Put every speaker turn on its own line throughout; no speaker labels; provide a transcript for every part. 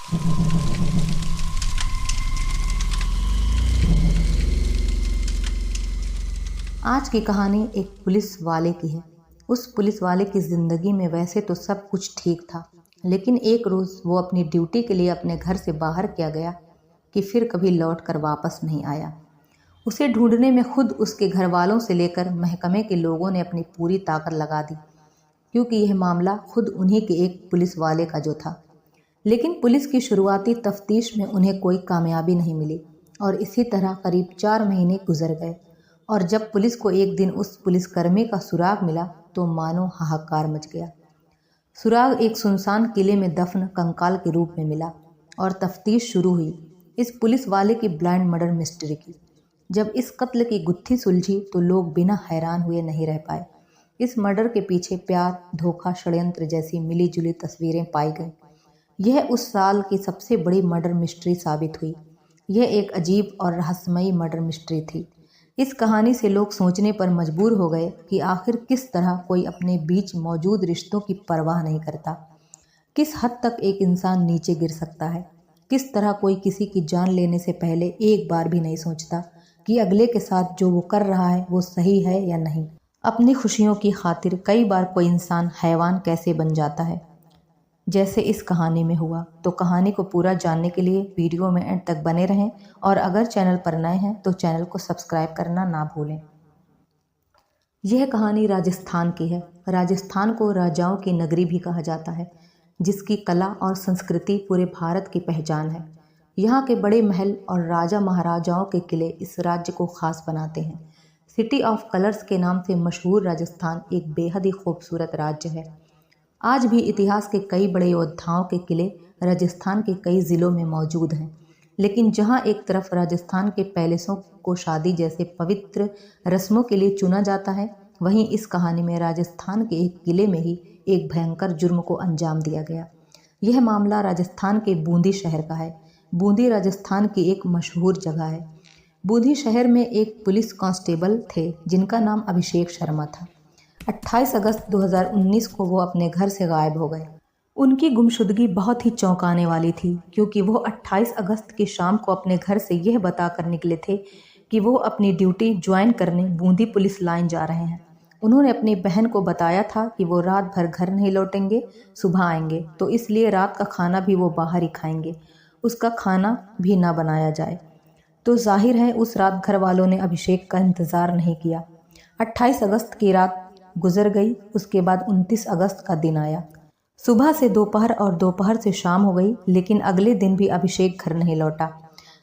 आज की कहानी एक पुलिस वाले की है। उस पुलिस वाले की ज़िंदगी में वैसे तो सब कुछ ठीक था, लेकिन एक रोज़ वो अपनी ड्यूटी के लिए अपने घर से बाहर क्या गया कि फिर कभी लौट कर वापस नहीं आया। उसे ढूंढने में खुद उसके घर वालों से लेकर महकमे के लोगों ने अपनी पूरी ताकत लगा दी, क्योंकि यह मामला खुद उन्हीं के एक पुलिस वाले का जो था। लेकिन पुलिस की शुरुआती तफ्तीश में उन्हें कोई कामयाबी नहीं मिली और इसी तरह करीब 4 महीने गुजर गए। और जब पुलिस को एक दिन उस पुलिसकर्मी का सुराग मिला तो मानो हाहाकार मच गया। सुराग एक सुनसान किले में दफन कंकाल के रूप में मिला और तफ्तीश शुरू हुई इस पुलिस वाले की ब्लाइंड मर्डर मिस्ट्री की। जब इस कत्ल की गुत्थी सुलझी तो लोग बिना हैरान हुए नहीं रह पाए। इस मर्डर के पीछे प्यार, धोखा, षड्यंत्र जैसी मिली जुली तस्वीरें पाई गईं। यह उस साल की सबसे बड़ी मर्डर मिस्ट्री साबित हुई। यह एक अजीब और रहस्यमयी मर्डर मिस्ट्री थी। इस कहानी से लोग सोचने पर मजबूर हो गए कि आखिर किस तरह कोई अपने बीच मौजूद रिश्तों की परवाह नहीं करता। किस हद तक एक इंसान नीचे गिर सकता है। किस तरह कोई किसी की जान लेने से पहले एक बार भी नहीं सोचता कि अगले के साथ जो वो कर रहा है वो सही है या नहीं। अपनी खुशियों की खातिर कई बार कोई इंसान हैवान कैसे बन जाता है, जैसे इस कहानी में हुआ। तो कहानी को पूरा जानने के लिए वीडियो में एंड तक बने रहें और अगर चैनल पर नए हैं तो चैनल को सब्सक्राइब करना ना भूलें। यह कहानी राजस्थान की है। राजस्थान को राजाओं की नगरी भी कहा जाता है, जिसकी कला और संस्कृति पूरे भारत की पहचान है। यहाँ के बड़े महल और राजा महाराजाओं के किले इस राज्य को खास बनाते हैं। सिटी ऑफ कलर्स के नाम से मशहूर राजस्थान एक बेहद ही खूबसूरत राज्य है। आज भी इतिहास के कई बड़े योद्धाओं के किले राजस्थान के कई ज़िलों में मौजूद हैं। लेकिन जहां एक तरफ राजस्थान के पैलेसों को शादी जैसे पवित्र रस्मों के लिए चुना जाता है, वहीं इस कहानी में राजस्थान के एक किले में ही एक भयंकर जुर्म को अंजाम दिया गया। यह मामला राजस्थान के बूंदी शहर का है। बूंदी राजस्थान की एक मशहूर जगह है। बूंदी शहर में एक पुलिस कांस्टेबल थे जिनका नाम अभिषेक शर्मा था। 28 अगस्त 2019 को वो अपने घर से गायब हो गए। उनकी गुमशुदगी बहुत ही चौंकाने वाली थी, क्योंकि वो 28 अगस्त की शाम को अपने घर से यह बताकर निकले थे कि वो अपनी ड्यूटी ज्वाइन करने बूंदी पुलिस लाइन जा रहे हैं। उन्होंने अपनी बहन को बताया था कि वो रात भर घर नहीं लौटेंगे, सुबह आएंगे, तो इसलिए रात का खाना भी वो बाहर ही खाएंगे, उसका खाना भी ना बनाया जाए। तो जाहिर है उस रात घर वालों ने अभिषेक का इंतज़ार नहीं किया। 28 अगस्त की रात गुजर गई। उसके बाद 29 अगस्त का दिन आया। सुबह से दोपहर और दोपहर से शाम हो गई, लेकिन अगले दिन भी अभिषेक घर नहीं लौटा।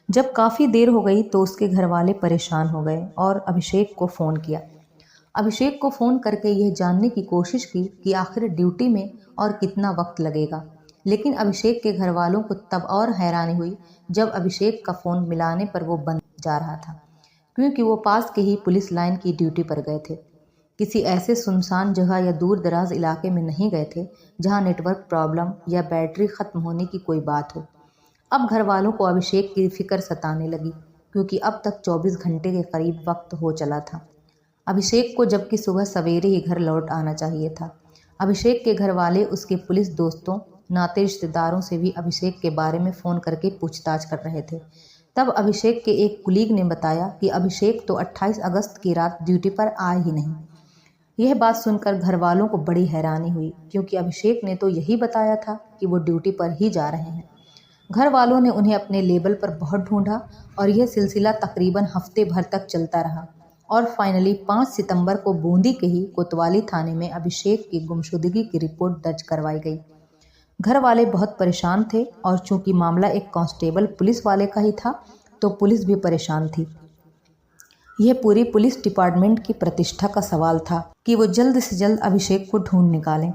जब काफ़ी देर हो गई तो उसके घर वाले परेशान हो गए और अभिषेक को फ़ोन किया। अभिषेक को फ़ोन करके यह जानने की कोशिश की कि आखिर ड्यूटी में और कितना वक्त लगेगा। लेकिन अभिषेक के घर वालों को तब और हैरानी हुई जब अभिषेक का फ़ोन मिलाने पर वो बंद जा रहा था, क्योंकि वो पास के ही पुलिस लाइन की ड्यूटी पर गए थे। किसी ऐसे सुनसान जगह या दूर दराज इलाके में नहीं गए थे जहां नेटवर्क प्रॉब्लम या बैटरी ख़त्म होने की कोई बात हो। अब घर वालों को अभिषेक की फिक्र सताने लगी, क्योंकि अब तक 24 घंटे के करीब वक्त हो चला था अभिषेक को, जबकि सुबह सवेरे ही घर लौट आना चाहिए था। अभिषेक के घर वाले उसके पुलिस दोस्तों, नाते रिश्तेदारों से भी अभिषेक के बारे में फ़ोन करके पूछताछ कर रहे थे। तब अभिषेक के एक कुलीग ने बताया कि अभिषेक तो 28 अगस्त की रात ड्यूटी पर आए ही नहीं। यह बात सुनकर घर वालों को बड़ी हैरानी हुई, क्योंकि अभिषेक ने तो यही बताया था कि वो ड्यूटी पर ही जा रहे हैं। घर वालों ने उन्हें अपने लेबल पर बहुत ढूंढा और यह सिलसिला तकरीबन हफ्ते भर तक चलता रहा और फाइनली 5 सितंबर को बूंदी के ही कोतवाली थाने में अभिषेक की गुमशुदगी की रिपोर्ट दर्ज करवाई गई। घर वाले बहुत परेशान थे और चूंकि मामला एक कांस्टेबल पुलिस वाले का ही था तो पुलिस भी परेशान थी। यह पूरी पुलिस डिपार्टमेंट की प्रतिष्ठा का सवाल था कि वो जल्द से जल्द अभिषेक को ढूंढ निकालें।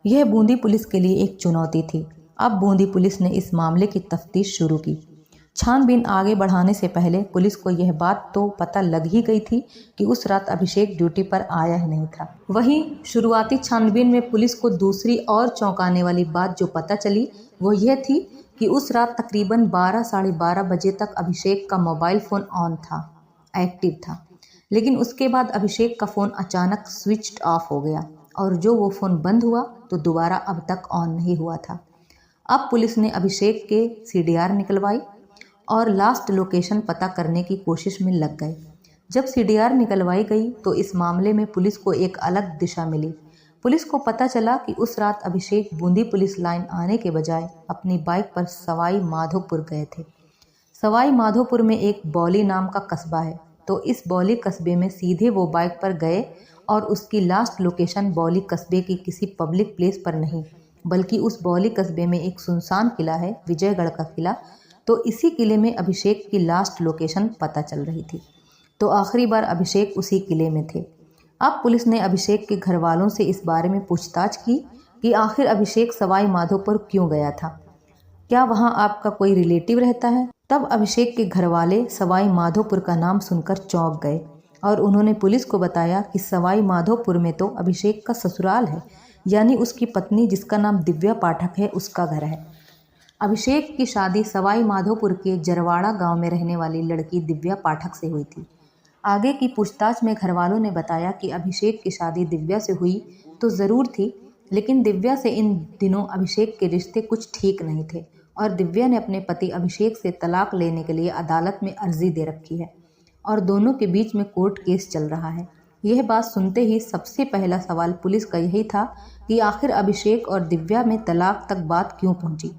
यह बूंदी पुलिस के लिए एक चुनौती थी। अब बूंदी पुलिस ने इस मामले की तफ्तीश शुरू की। छानबीन आगे बढ़ाने से पहले पुलिस को यह बात तो पता लग ही गई थी कि उस रात अभिषेक ड्यूटी पर आया ही नहीं था। वहीं शुरुआती छानबीन में पुलिस को दूसरी और चौंकाने वाली बात जो पता चली वो यह थी कि उस रात तकरीबन 12 साढ़े 12 बजे तक अभिषेक का मोबाइल फ़ोन ऑन था, एक्टिव था। लेकिन उसके बाद अभिषेक का फ़ोन अचानक स्विच्ड ऑफ हो गया और जो वो फ़ोन बंद हुआ तो दोबारा अब तक ऑन नहीं हुआ था। अब पुलिस ने अभिषेक के सीडीआर निकलवाई और लास्ट लोकेशन पता करने की कोशिश में लग गए। जब सीडीआर निकलवाई गई तो इस मामले में पुलिस को एक अलग दिशा मिली। पुलिस को पता चला कि उस रात अभिषेक बूंदी पुलिस लाइन आने के बजाय अपनी बाइक पर सवाई माधोपुर गए थे। सवाई माधोपुर में एक बौली नाम का कस्बा है, तो इस बौली कस्बे में सीधे वो बाइक पर गए और उसकी लास्ट लोकेशन बौली कस्बे की किसी पब्लिक प्लेस पर नहीं, बल्कि उस बौली कस्बे में एक सुनसान किला है, विजयगढ़ का किला। तो इसी किले में अभिषेक की लास्ट लोकेशन पता चल रही थी। तो आखिरी बार अभिषेक उसी किले में थे। अब पुलिस ने अभिषेक के घर वालों से इस बारे में पूछताछ की कि आखिर अभिषेक सवाई माधोपुर क्यों गया था, क्या वहाँ आपका कोई रिलेटिव रहता है। तब अभिषेक के घर वाले सवाई माधोपुर का नाम सुनकर चौंक गए और उन्होंने पुलिस को बताया कि सवाई माधोपुर में तो अभिषेक का ससुराल है, यानी उसकी पत्नी जिसका नाम दिव्या पाठक है उसका घर है। अभिषेक की शादी सवाई माधोपुर के जरवाड़ा गांव में रहने वाली लड़की दिव्या पाठक से हुई थी। आगे की पूछताछ में घरवालों ने बताया कि अभिषेक की शादी दिव्या से हुई तो ज़रूर थी, लेकिन दिव्या से इन दिनों अभिषेक के रिश्ते कुछ ठीक नहीं थे और दिव्या ने अपने पति अभिषेक से तलाक लेने के लिए अदालत में अर्जी दे रखी है और दोनों के बीच में कोर्ट केस चल रहा है। यह बात सुनते ही सबसे पहला सवाल पुलिस का यही था कि आखिर अभिषेक और दिव्या में तलाक तक बात क्यों पहुंची,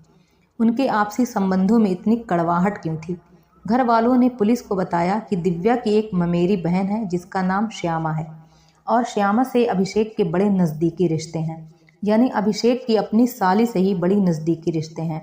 उनके आपसी संबंधों में इतनी कड़वाहट क्यों थी। घर वालों ने पुलिस को बताया कि दिव्या की एक ममेरी बहन है जिसका नाम श्यामा है और श्यामा से अभिषेक के बड़े नज़दीकी रिश्ते हैं, यानी अभिषेक की अपनी साली से ही बड़ी नज़दीकी रिश्ते हैं।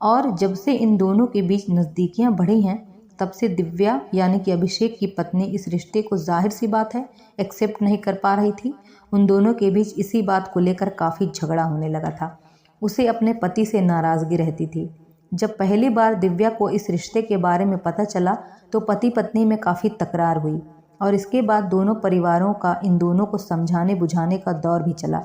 और जब से इन दोनों के बीच नज़दीकियां बढ़ी हैं तब से दिव्या यानी कि अभिषेक की पत्नी इस रिश्ते को जाहिर सी बात है एक्सेप्ट नहीं कर पा रही थी। उन दोनों के बीच इसी बात को लेकर काफ़ी झगड़ा होने लगा था। उसे अपने पति से नाराज़गी रहती थी। जब पहली बार दिव्या को इस रिश्ते के बारे में पता चला तो पति पत्नी में काफ़ी तकरार हुई और इसके बाद दोनों परिवारों का इन दोनों को समझाने बुझाने का दौर भी चला,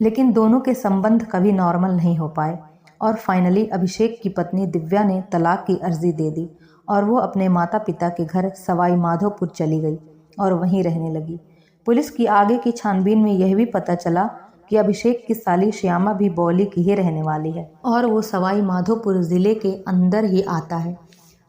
लेकिन दोनों के संबंध कभी नॉर्मल नहीं हो पाए और फाइनली अभिषेक की पत्नी दिव्या ने तलाक की अर्जी दे दी और वो अपने माता पिता के घर सवाई माधोपुर चली गई और वहीं रहने लगी। पुलिस की आगे की छानबीन में यह भी पता चला कि अभिषेक की साली श्यामा भी बौली की ही रहने वाली है और वो सवाई माधोपुर ज़िले के अंदर ही आता है,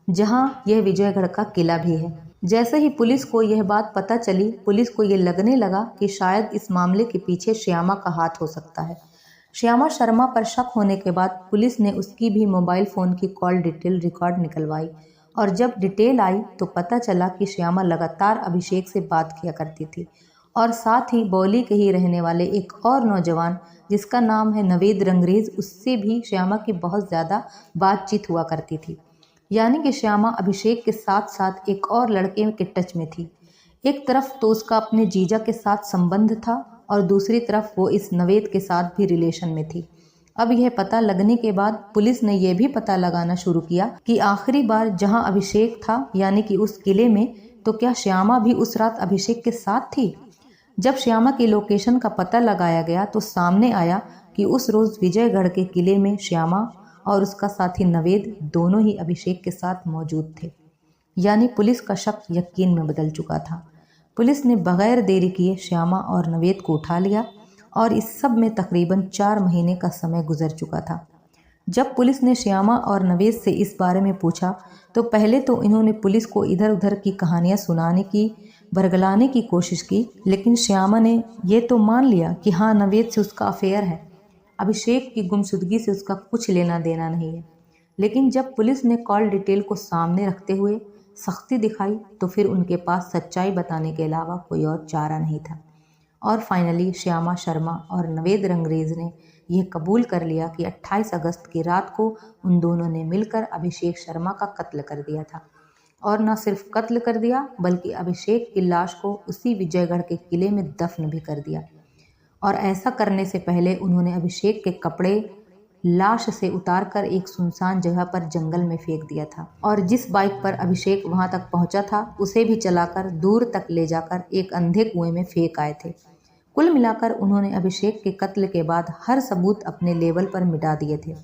जहां यह विजयगढ़ का किला भी है। जैसे ही पुलिस को यह बात पता चली, पुलिस को ये लगने लगा कि शायद इस मामले के पीछे श्यामा का हाथ हो सकता है। श्यामा शर्मा पर शक होने के बाद पुलिस ने उसकी भी मोबाइल फ़ोन की कॉल डिटेल रिकॉर्ड निकलवाई और जब डिटेल आई तो पता चला कि श्यामा लगातार अभिषेक से बात किया करती थी और साथ ही बौली के ही रहने वाले एक और नौजवान जिसका नाम है नवेद रंगरेज, उससे भी श्यामा की बहुत ज़्यादा बातचीत हुआ करती थी। यानी कि श्यामा अभिषेक के साथ साथ एक और लड़के के टच में थी। एक तरफ तो उसका अपने जीजा के साथ संबंध था और दूसरी तरफ वो इस नवेद के साथ भी रिलेशन में थी। अब यह पता लगने के बाद पुलिस ने यह भी पता लगाना शुरू किया कि आखिरी बार जहां अभिषेक था यानी कि उस किले में, तो क्या श्यामा भी उस रात अभिषेक के साथ थी। जब श्यामा की लोकेशन का पता लगाया गया तो सामने आया कि उस रोज़ विजयगढ़ के किले में श्यामा और उसका साथी नवेद दोनों ही अभिषेक के साथ मौजूद थे। यानी पुलिस का शक यकीन में बदल चुका था। पुलिस ने बगैर देरी किए श्यामा और नवेद को उठा लिया और इस सब में तकरीबन 4 महीने का समय गुजर चुका था। जब पुलिस ने श्यामा और नवेद से इस बारे में पूछा तो पहले तो इन्होंने पुलिस को इधर उधर की कहानियां सुनाने की, बरगलाने की कोशिश की, लेकिन श्यामा ने ये तो मान लिया कि हाँ, नवेद से उसका अफेयर है, अभिषेक की गुमशुदगी से उसका कुछ लेना देना नहीं है। लेकिन जब पुलिस ने कॉल डिटेल को सामने रखते हुए सख्ती दिखाई तो फिर उनके पास सच्चाई बताने के अलावा कोई और चारा नहीं था और फाइनली श्यामा शर्मा और नवेद रंगरेज ने यह कबूल कर लिया कि 28 अगस्त की रात को उन दोनों ने मिलकर अभिषेक शर्मा का कत्ल कर दिया था। और न सिर्फ कत्ल कर दिया बल्कि अभिषेक की लाश को उसी विजयगढ़ के किले में दफन भी कर दिया। और ऐसा करने से पहले उन्होंने अभिषेक के कपड़े लाश से उतारकर एक सुनसान जगह पर जंगल में फेंक दिया था और जिस बाइक पर अभिषेक वहां तक पहुंचा था उसे भी चलाकर दूर तक ले जाकर एक अंधे कुएं में फेंक आए थे। कुल मिलाकर उन्होंने अभिषेक के कत्ल के बाद हर सबूत अपने लेवल पर मिटा दिए थे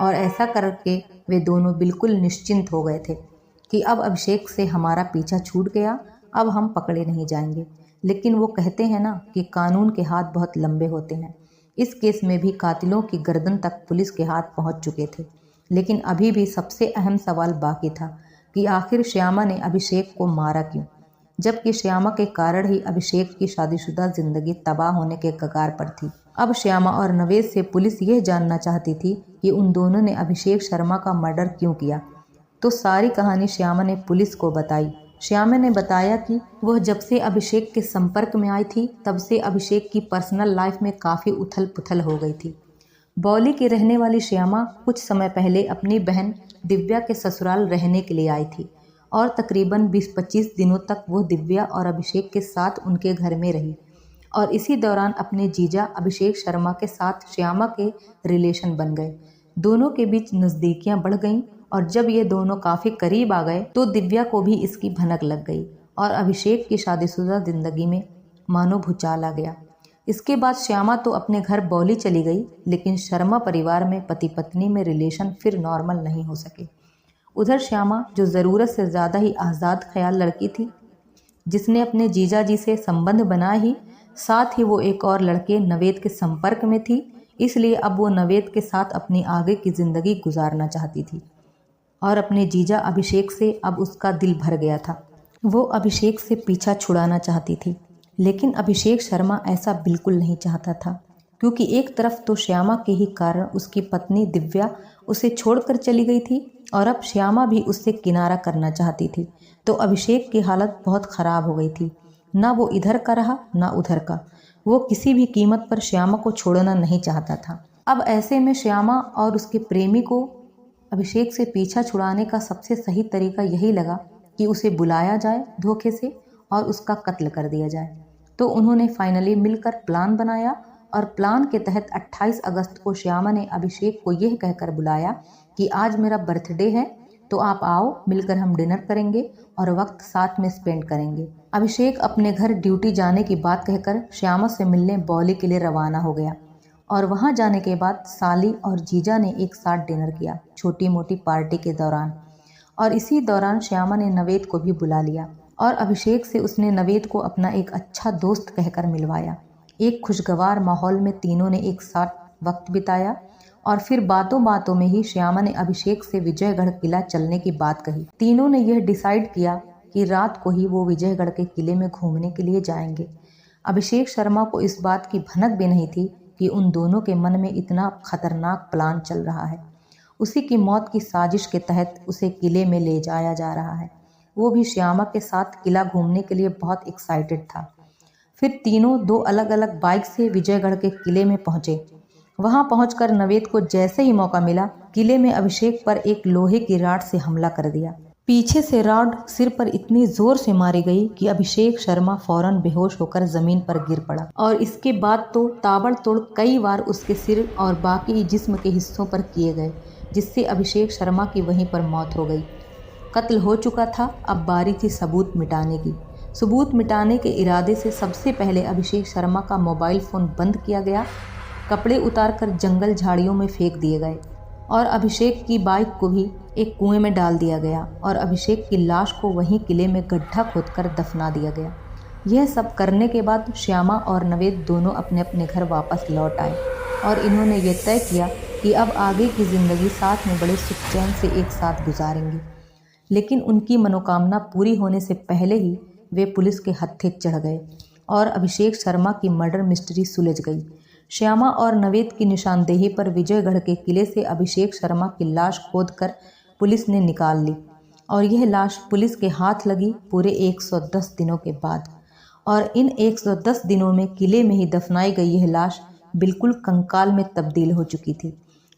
और ऐसा करके वे दोनों बिल्कुल निश्चिंत हो गए थे कि अब अभिषेक से हमारा पीछा छूट गया, अब हम पकड़े नहीं जाएंगे। लेकिन वो कहते हैं ना कि कानून के हाथ बहुत लंबे होते हैं, इस केस में भी कातिलों की गर्दन तक पुलिस के हाथ पहुंच चुके थे, लेकिन अभी भी सबसे अहम सवाल बाकी था कि आखिर श्यामा ने अभिषेक को मारा क्यों, जबकि श्यामा के कारण ही अभिषेक की शादीशुदा जिंदगी तबाह होने के कगार पर थी। अब श्यामा और नवेद से पुलिस यह जानना चाहती थी कि उन दोनों ने अभिषेक शर्मा का मर्डर क्यों किया। तो सारी कहानी श्यामा ने पुलिस को बताई। श्यामा ने बताया कि वह जब से अभिषेक के संपर्क में आई थी तब से अभिषेक की पर्सनल लाइफ में काफ़ी उथल पुथल हो गई थी। बौली की रहने वाली श्यामा कुछ समय पहले अपनी बहन दिव्या के ससुराल रहने के लिए आई थी और तकरीबन 20-25 दिनों तक वो दिव्या और अभिषेक के साथ उनके घर में रही और इसी दौरान अपने जीजा अभिषेक शर्मा के साथ श्यामा के रिलेशन बन गए। दोनों के बीच नज़दीकियां बढ़ गईं और जब ये दोनों काफ़ी करीब आ गए तो दिव्या को भी इसकी भनक लग गई और अभिषेक की शादीशुदा जिंदगी में मानो भूचाल आ गया। इसके बाद श्यामा तो अपने घर बौली चली गई, लेकिन शर्मा परिवार में पति पत्नी में रिलेशन फिर नॉर्मल नहीं हो सके। उधर श्यामा, जो ज़रूरत से ज़्यादा ही आज़ाद ख्याल लड़की थी, जिसने अपने जीजा जी से संबंध बनाए ही, साथ ही वो एक और लड़के नवेद के संपर्क में थी, इसलिए अब वो नवेद के साथ अपनी आगे की ज़िंदगी गुजारना चाहती थी और अपने जीजा अभिषेक से अब उसका दिल भर गया था। वो अभिषेक से पीछा छुड़ाना चाहती थी, लेकिन अभिषेक शर्मा ऐसा बिल्कुल नहीं चाहता था, क्योंकि एक तरफ तो श्यामा के ही कारण उसकी पत्नी दिव्या उसे छोड़कर चली गई थी और अब श्यामा भी उससे किनारा करना चाहती थी। तो अभिषेक की हालत बहुत ख़राब हो गई थी, ना वो इधर का रहा ना उधर का। वो किसी भी कीमत पर श्यामा को छोड़ना नहीं चाहता था। अब ऐसे में श्यामा और उसके प्रेमी को अभिषेक से पीछा छुड़ाने का सबसे सही तरीका यही लगा कि उसे बुलाया जाए धोखे से और उसका कत्ल कर दिया जाए। तो उन्होंने फाइनली मिलकर प्लान बनाया और प्लान के तहत 28 अगस्त को श्यामा ने अभिषेक को यह कहकर बुलाया कि आज मेरा बर्थडे है, तो आप आओ, मिलकर हम डिनर करेंगे और वक्त साथ में स्पेंड करेंगे। अभिषेक अपने घर ड्यूटी जाने की बात कहकर श्यामा से मिलने बौली के लिए रवाना हो गया और वहां जाने के बाद साली और जीजा ने एक साथ डिनर किया छोटी मोटी पार्टी के दौरान। और इसी दौरान श्यामा ने नवेद को भी बुला लिया और अभिषेक से उसने नवेद को अपना एक अच्छा दोस्त कहकर मिलवाया। एक खुशगवार माहौल में तीनों ने एक साथ वक्त बिताया और फिर बातों बातों में ही श्यामा ने अभिषेक से विजयगढ़ किला चलने की बात कही। तीनों ने यह डिसाइड किया कि रात को ही वो विजयगढ़ के किले में घूमने के लिए जाएंगे। अभिषेक शर्मा को इस बात की भनक भी नहीं थी कि उन दोनों के मन में इतना खतरनाक प्लान चल रहा है। उसी की मौत की साजिश के तहत उसे किले में ले जाया जा रहा है। वो भी श्यामा के साथ किला घूमने के लिए बहुत एक्साइटेड था। फिर तीनों दो अलग अलग बाइक से विजयगढ़ के किले में पहुंचे। वहां पहुंचकर नवेद को जैसे ही मौका मिला, किले में अभिषेक पर एक लोहे की राड से हमला कर दिया। पीछे से राड सिर पर इतनी जोर से मारी गई कि अभिषेक शर्मा फौरन बेहोश होकर जमीन पर गिर पड़ा और इसके बाद तो ताबड़तोड़ कई बार उसके सिर और बाकी जिस्म के हिस्सों पर किए गए, जिससे अभिषेक शर्मा की वहीं पर मौत हो गई। कत्ल हो चुका था, अब बारी थी सबूत मिटाने की। सबूत मिटाने के इरादे से सबसे पहले अभिषेक शर्मा का मोबाइल फ़ोन बंद किया गया, कपड़े उतारकर जंगल झाड़ियों में फेंक दिए गए और अभिषेक की बाइक को भी एक कुएं में डाल दिया गया और अभिषेक की लाश को वहीं किले में गड्ढा खोदकर दफना दिया गया। यह सब करने के बाद श्यामा और नवेद दोनों अपने अपने घर वापस लौट आए और इन्होंने ये तय किया कि अब आगे की ज़िंदगी साथ में बड़े सुख चैन से एक साथ गुजारेंगे। लेकिन उनकी मनोकामना पूरी होने से पहले ही वे पुलिस के हत्थे चढ़ गए और अभिषेक शर्मा की मर्डर मिस्ट्री सुलझ गई। श्यामा और नवेद की निशानदेही पर विजयगढ़ के किले से अभिषेक शर्मा की लाश खोदकर पुलिस ने निकाल ली और यह लाश पुलिस के हाथ लगी पूरे 110 दिनों के बाद। और इन 110 दिनों में किले में ही दफनाई गई यह लाश बिल्कुल कंकाल में तब्दील हो चुकी थी।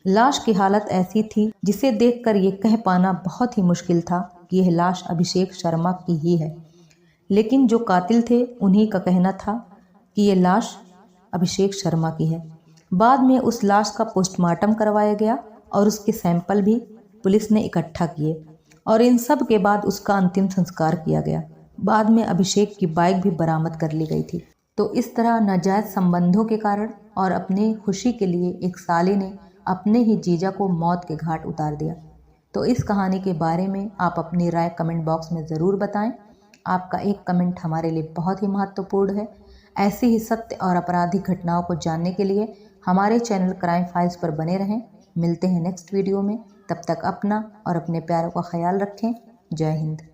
लाश की हालत ऐसी थी जिसे देखकर ये कह पाना बहुत ही मुश्किल था कि यह लाश अभिषेक शर्मा की ही है, लेकिन जो कातिल थे उन्हीं का कहना था कि यह लाश अभिषेक शर्मा की है। बाद में उस लाश का पोस्टमार्टम करवाया गया और उसके सैंपल भी पुलिस ने इकट्ठा किए और इन सब के बाद उसका अंतिम संस्कार किया गया। बाद में अभिषेक की बाइक भी बरामद कर ली गई थी। तो इस तरह नाजायज़ संबंधों के कारण और अपने खुशी के लिए एक साली ने अपने ही जीजा को मौत के घाट उतार दिया। तो इस कहानी के बारे में आप अपनी राय कमेंट बॉक्स में ज़रूर बताएं। आपका एक कमेंट हमारे लिए बहुत ही महत्वपूर्ण है। ऐसी ही सत्य और आपराधिक घटनाओं को जानने के लिए हमारे चैनल क्राइम फाइल्स पर बने रहें। मिलते हैं नेक्स्ट वीडियो में। तब तक अपना और अपने प्यारों का ख्याल रखें। जय हिंद।